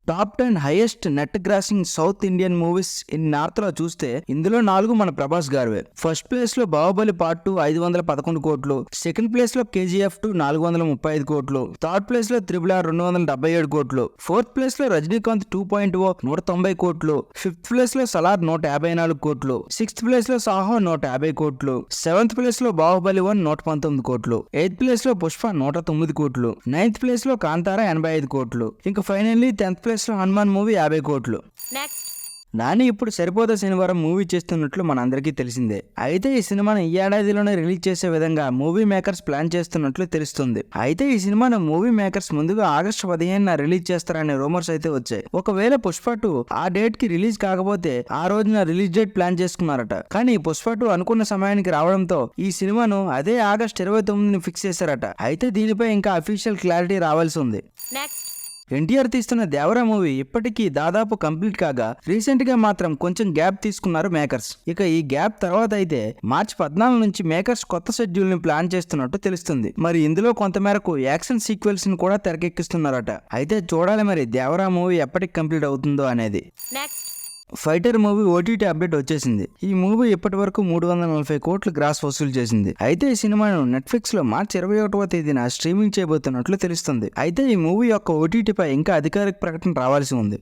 Top 10 highest net grossing south Indian movies in north లో చూస్తే ఇందులో 4 మన ప్రభాస్ గారివే. ఫస్ట్ ప్లేస్ లో బాహుబలి పార్ట్ 2 511 కోట్లు, సెకండ్ ప్లేస్ లో KGF 2 435 కోట్లు, థర్డ్ ప్లేస్ లో RRR 277 కోట్లు, ఫోర్త్ ప్లేస్ లో రజనీకాంత్ 2.0 190 కోట్లు, ఫిఫ్త్ ప్లేస్ లో సలార్ 154 కోట్లు, సిక్స్త్ ప్లేస్ లో సాహో 150 కోట్లు, సెవెంత్ ప్లేస్ లో బాహుబలి 1 119 కోట్లు, ఎయిత్ ప్లేస్ లో పుష్ప 109 కోట్లు, నైన్త్ ప్లేస్ లో కాంతారా 85 కోట్లు, ఇంకా ఫైనల్లీ 10th ప్లేస్ లో హనుమాన్ మూవీ 50 కోట్లు. నాని ఇప్పుడు సరిపోదా శనివారం మూవీ చేస్తున్నట్లు మనందరికీ తెలిసిందే. అయితే ఈ సినిమాను ఈ ఏడాదిలోనే రిలీజ్ చేసే విధంగా మూవీ మేకర్స్ ప్లాన్ చేస్తున్నట్లు తెలుస్తుంది. అయితే ఈ సినిమాను మూవీ మేకర్స్ ముందుగా ఆగస్టు 15న రిలీజ్ చేస్తారనే రూమర్స్ అయితే వచ్చాయి. ఒకవేళ పుష్ప 2 ఆ డేట్ కి రిలీజ్ కాకపోతే ఆ రోజున రిలీజ్ డేట్ ప్లాన్ చేసుకున్నారట. కానీ పుష్ప 2 అనుకున్న సమయానికి రావడంతో ఈ సినిమాను అదే ఆగస్టు 29ని ఫిక్స్ చేశారట. అయితే దీనిపై ఇంకా అఫీషియల్ క్లారిటీ రావాల్సి ఉంది. ఎన్టీఆర్ తీస్తున్న దేవరా మూవీ ఇప్పటికీ దాదాపు కంప్లీట్ కాగా రీసెంట్ గా మాత్రం కొంచెం గ్యాప్ తీసుకున్నారు మేకర్స్. ఇక ఈ గ్యాప్ తర్వాత అయితే మార్చి 14 నుంచి మేకర్స్ కొత్త షెడ్యూల్ ని ప్లాన్ చేస్తున్నట్టు తెలుస్తుంది. మరి ఇందులో కొంతమేరకు యాక్షన్ సీక్వెల్స్ ని కూడా తెరకెక్కిస్తున్నారట. అయితే చూడాలి మరి దేవరా మూవీ ఎప్పటికి కంప్లీట్ అవుతుందో అనేది. ఫైటర్ మూవీ OTT అప్డేట్ వచ్చేసింది. ఈ మూవీ ఇప్పటి వరకు 340 కోట్లు గ్రాస్ వసూలు చేసింది. అయితే ఈ సినిమాను నెట్ఫ్లిక్స్ లో మార్చి 21వ తేదీన స్ట్రీమింగ్ చేయబోతున్నట్లు తెలుస్తుంది. అయితే ఈ మూవీ యొక్క OTT పై ఇంకా అధికారిక ప్రకటన రావాల్సి ఉంది.